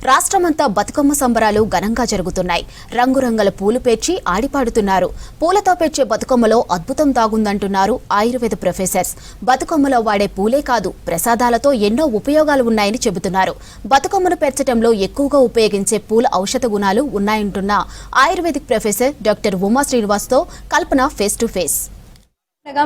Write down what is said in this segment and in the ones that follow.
రాష్ట్రమంతా బతుకమ్మ సంబరాలు ఘనంగా జరుగుతున్నాయి. రంగురంగుల పూలు పేర్చి ఆడిపాడుతున్నారు. పూలతో పేర్చే బతుకమ్మలో అద్భుతం దాగుందంటున్నారు ఆయుర్వేద ప్రొఫెసర్స్. బతుకమ్మలో వాడే పూలే కాదు, ప్రసాదాలతో ఎన్నో ఉపయోగాలు ఉన్నాయని చెబుతున్నారు. బతుకమ్మను పేర్చడంలో ఎక్కువగా ఉపయోగించే పూల ఔషధ గుణాలు ఉన్నాయంటున్న ఆయుర్వేదిక్ ప్రొఫెసర్ డాక్టర్ ఉమా శ్రీనివాస్తో కల్పన ఫేస్ టు ఫేస్.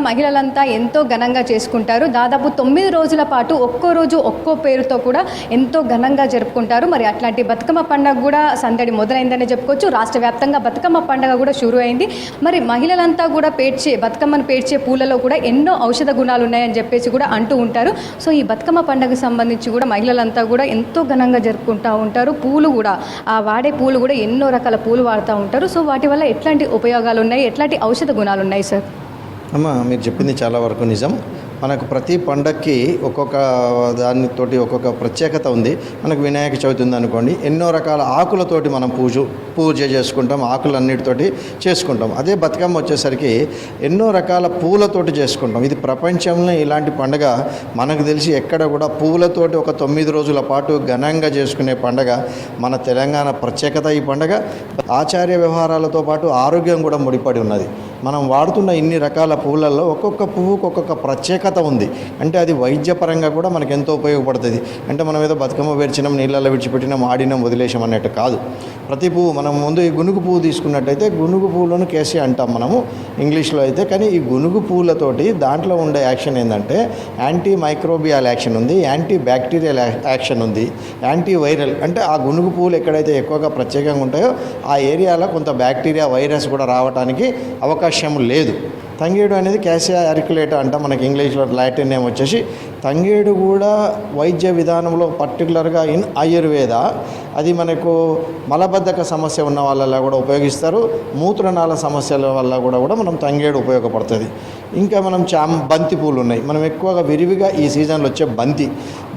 మహిళలంతా ఎంతో ఘనంగా చేసుకుంటారు. దాదాపు 9 రోజుల పాటు ఒక్కో రోజు ఒక్కో పేరుతో కూడా ఎంతో ఘనంగా జరుపుకుంటారు. మరి అట్లాంటి బతుకమ్మ పండుగ కూడా సందడి మొదలైందని చెప్పుకోవచ్చు. రాష్ట్ర వ్యాప్తంగా బతుకమ్మ పండుగ కూడా షురూ అయింది. మరి మహిళలంతా కూడా బతుకమ్మను పేర్చే పూలలో కూడా ఎన్నో ఔషధ గుణాలు ఉన్నాయని చెప్పేసి కూడా అంటూ ఉంటారు. సో ఈ బతుకమ్మ పండుగకు సంబంధించి కూడా మహిళలంతా కూడా ఎంతో ఘనంగా జరుపుకుంటూ ఉంటారు. పూలు కూడా వాడే పూలు కూడా ఎన్నో రకాల పూలు వాడుతూ ఉంటారు. సో వాటి వల్ల ఎట్లాంటి ఉపయోగాలు ఉన్నాయి, ఎట్లాంటి ఔషధ గుణాలు ఉన్నాయి సార్? అమ్మ, మీరు చెప్పింది చాలా వరకు నిజం. మనకు ప్రతి పండగకి ఒక్కొక్క దానితోటి ఒక్కొక్క ప్రత్యేకత ఉంది. మనకు వినాయక చవితి ఉందనుకోండి, ఎన్నో రకాల ఆకులతోటి మనం పూజ చేసుకుంటాం, ఆకులన్నిటితోటి చేసుకుంటాం. అదే బతుకమ్మ వచ్చేసరికి ఎన్నో రకాల పూలతోటి చేసుకుంటాం. ఇది ప్రపంచంలో ఇలాంటి పండుగ మనకు తెలిసి ఎక్కడ కూడా పూలతోటి ఒక 9 రోజుల పాటు ఘనంగా చేసుకునే పండుగ మన తెలంగాణ ప్రత్యేకత. ఈ పండుగ ఆచార్య వ్యవహారాలతో పాటు ఆరోగ్యం కూడా ముడిపడి ఉన్నది. మనం వాడుతున్న ఇన్ని రకాల పువ్వులలో ఒక్కొక్క పువ్వుకు ఒక్కొక్క ప్రత్యేకత ఉంది. అంటే అది వైద్యపరంగా కూడా మనకు ఎంతో ఉపయోగపడుతుంది. అంటే మనం ఏదో బతుకమ్మ పేర్చినాం, నీళ్ళల్లో విడిచిపెట్టినాం, ఆడినాం, వదిలేసాం అన్నట్టు కాదు. ప్రతి పువ్వు మనం ముందు ఈ గునుగు పువ్వు తీసుకున్నట్టయితే గునుగు పువ్వులను కేసీ అంటాం మనము ఇంగ్లీష్లో అయితే. కానీ ఈ గునుగు పువ్వులతోటి దాంట్లో ఉండే యాక్షన్ ఏంటంటే యాంటీ మైక్రోబియల్ యాక్షన్ ఉంది, యాంటీ బ్యాక్టీరియల్ యాక్షన్ ఉంది, యాంటీ వైరల్. అంటే ఆ గునుగు పువ్వులు ఎక్కడైతే ఎక్కువగా ప్రత్యేకంగా ఉంటాయో ఆ ఏరియాలో కొంత బ్యాక్టీరియా, వైరస్ కూడా రావడానికి అవకాశం లేదు. తంగేడు అనేది క్యాసియా అరికులేటా అంట, మనకి ఇంగ్లీష్లో లాటిన్ నేమ్ వచ్చేసి. తంగేడు కూడా వైద్య విధానంలో పర్టికులర్గా ఇన్ ఆయుర్వేద అది మనకు మలబద్ధక సమస్య ఉన్న వాళ్ళలో కూడా ఉపయోగిస్తారు. మూత్రనాళ సమస్యల వల్ల కూడా మనం తంగేడు ఉపయోగపడుతుంది. ఇంకా మనం బంతి పూలు ఉన్నాయి. మనం ఎక్కువగా విరివిగా ఈ సీజన్లో వచ్చే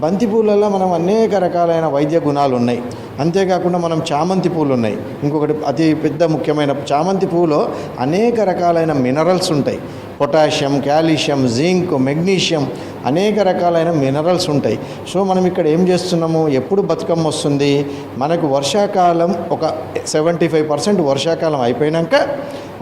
బంతి పూలలో మనం అనేక రకాలైన వైద్య గుణాలు ఉన్నాయి. అంతేకాకుండా మనం చామంతి పూలు ఉన్నాయి. ఇంకొకటి అతి పెద్ద ముఖ్యమైన చామంతి పూలో అనేక రకాలైన మినరల్స్ ఉంటాయి. పొటాషియం, కాల్షియం, జింక్, మెగ్నీషియం, అనేక రకాలైన మినరల్స్ ఉంటాయి. సో మనం ఇక్కడ ఏం చేస్తున్నాము, ఎప్పుడు బతుకమ్మ వస్తుంది, మనకు వర్షాకాలం ఒక 75% వర్షాకాలం అయిపోయినాక,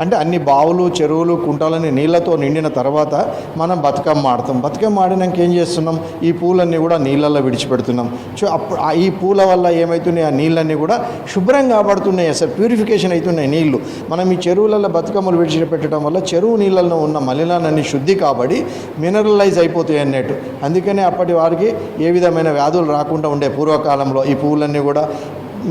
అంటే అన్ని బావులు, చెరువులు, కుంటలని నీళ్ళతో నిండిన తర్వాత మనం బతుకమ్మ ఆడతాం. బతుకమ్మ ఆడినాక ఏం చేస్తున్నాం, ఈ పూలన్నీ కూడా నీళ్ళల్లో విడిచిపెడుతున్నాం. సో అప్పుడు ఈ పూల వల్ల ఏమవుతున్నాయి, ఆ నీళ్ళన్నీ కూడా శుభ్రంగా కాబడుతున్నాయి, అసలు ప్యూరిఫికేషన్ అవుతున్నాయి నీళ్లు. మనం ఈ చెరువులలో బతుకమ్మలు విడిచిపెట్టడం వల్ల చెరువు నీళ్ళల్లో ఉన్న మలినాలన్నీ శుద్ధి కాబట్టి మినరలైజ్ అయిపోతాయి అన్నట్టు. అందుకనే అప్పటి వారికి ఏ విధమైన వ్యాధులు రాకుండా ఉండే పూర్వకాలంలో ఈ పూలన్నీ కూడా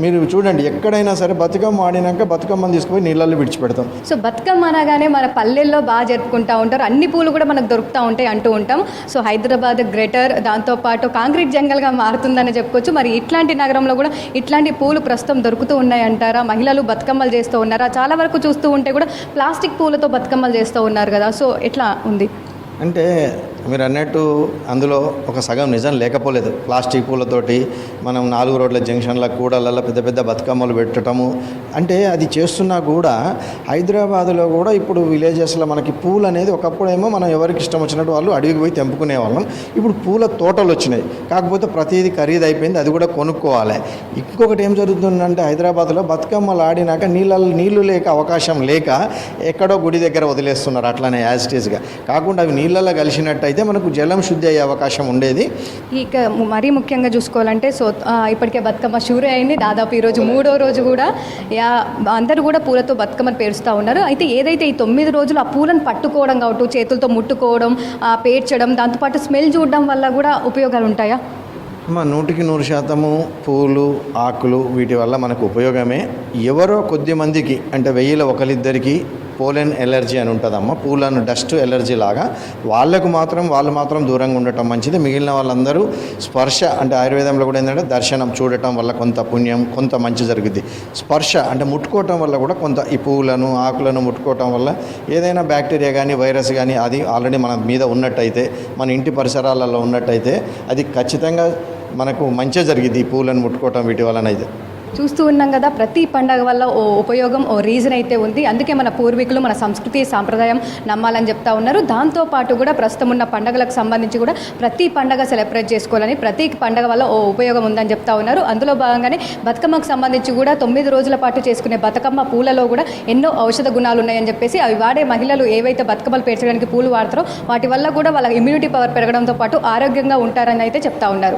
మీరు చూడండి, ఎక్కడైనా సరే బతుకమ్మ ఆడినాక బతుకమ్మని తీసుకుపోయి నీళ్ళల్లో విడిచిపెడతాం. సో బతుకమ్మ అనగానే మన పల్లెల్లో బాగా జరుపుకుంటూ ఉంటారు. అన్ని పూలు కూడా మనకు దొరుకుతూ ఉంటాయి అంటూ ఉంటాం. సో హైదరాబాద్ గ్రేటర్ దాంతోపాటు కాంక్రీట్ జంగల్గా మారుతుందని చెప్పుకోవచ్చు. మరి ఇట్లాంటి నగరంలో కూడా ఇట్లాంటి పూలు ప్రస్తుతం దొరుకుతూ ఉన్నాయంటారా? మహిళలు బతుకమ్మలు చేస్తూ ఉన్నారా? చాలా వరకు చూస్తూ ఉంటే కూడా ప్లాస్టిక్ పూలతో బతుకమ్మలు చేస్తూ ఉన్నారు కదా. సో ఎట్లా ఉంది అంటే మీరు అన్నట్టు అందులో ఒక సగం నిజం లేకపోలేదు. ప్లాస్టిక్ పూలతోటి మనం 4 రోడ్ల జంక్షన్ల కూడలలో పెద్ద పెద్ద బతుకమ్మలు పెట్టడము, అంటే అది చేస్తున్నా కూడా హైదరాబాద్లో కూడా ఇప్పుడు విలేజెస్లో మనకి పూలు అనేది ఒకప్పుడేమో మనం ఎవరికి ఇష్టం వచ్చినట్టు వాళ్ళు అడవికి పోయి తెంపుకునే వాళ్ళం. ఇప్పుడు పూల తోటలు వచ్చినాయి. కాకపోతే ప్రతిదీ ఖరీదు అయిపోయింది, అది కూడా కొనుక్కోవాలి. ఇంకొకటి ఏం జరుగుతుందంటే హైదరాబాద్లో బతుకమ్మలు ఆడినాక నీళ్ళు లేక, అవకాశం లేక ఎక్కడో గుడి దగ్గర వదిలేస్తున్నారు అట్లానే యాజ్ ఇట్ ఈస్గా. కాకుండా అవి నీళ్ళల్లో కలిసినట్టు అయితే మనకు జలం శుద్ధి అయ్యే అవకాశం ఉండేది. ఇక మరీ ముఖ్యంగా చూసుకోవాలంటే సో ఇప్పటికే బతుకమ్మ షూర్ అయింది. దాదాపు ఈరోజు 3వ రోజు కూడా అందరూ కూడా పూలతో బతుకమ్మను పేరుస్తూ ఉన్నారు. అయితే ఏదైతే ఈ 9 రోజులు ఆ పూలను పట్టుకోవడం కావచ్చు, చేతులతో ముట్టుకోవడం, పేర్చడం, దాంతోపాటు స్మెల్ చూడడం వల్ల కూడా ఉపయోగాలు ఉంటాయా? 100% పూలు, ఆకులు వీటి వల్ల మనకు ఉపయోగమే. ఎవరో కొద్ది మందికి, అంటే 1000లో ఒకరిద్దరికి పోలెన్ ఎలర్జీ అని ఉంటుందమ్మ, పూలను డస్ట్ ఎలర్జీ లాగా. వాళ్ళు మాత్రం దూరంగా ఉండటం మంచిది. మిగిలిన వాళ్ళందరూ స్పర్శ, అంటే ఆయుర్వేదంలో కూడా ఏంటంటే దర్శనం చూడటం వల్ల కొంత పుణ్యం, కొంత మంచి జరుగుద్ది. స్పర్శ అంటే ముట్టుకోవటం వల్ల కూడా కొంత, ఈ పువ్వులను, ఆకులను ముట్టుకోవటం వల్ల ఏదైనా బ్యాక్టీరియా కానీ వైరస్ కానీ అది ఆల్రెడీ మన మీద ఉన్నట్టయితే, మన ఇంటి పరిసరాలలో ఉన్నట్టయితే అది ఖచ్చితంగా మనకు మంచి జరిగింది ఈ పూలను ముట్టుకోవటం వీటి వలన. అయితే చూస్తూ ఉన్నాం కదా, ప్రతి పండగ వల్ల ఓ ఉపయోగం, ఓ రీజన్ అయితే ఉంది. అందుకే మన పూర్వీకులు మన సంస్కృతి సాంప్రదాయం నమ్మాలని చెప్తా ఉన్నారు. దాంతోపాటు కూడా ప్రస్తుతం ఉన్న పండుగలకు సంబంధించి కూడా ప్రతి పండగ సెలబ్రేట్ చేసుకోవాలని, ప్రతి పండగ వల్ల ఓ ఉపయోగం ఉందని చెప్తా ఉన్నారు. అందులో భాగంగానే బతుకమ్మకు సంబంధించి కూడా 9 రోజుల పాటు చేసుకునే బతుకమ్మ పూలలో కూడా ఎన్నో ఔషధ గుణాలు ఉన్నాయని చెప్పేసి అవి వాడే మహిళలు ఏవైతే బతుకమ్మలు పేర్చడానికి పూలు వాడతారో వాటి వల్ల కూడా వాళ్ళ ఇమ్యూనిటీ పవర్ పెరగడంతో పాటు ఆరోగ్యంగా ఉంటారని అయితే చెప్తా ఉన్నారు.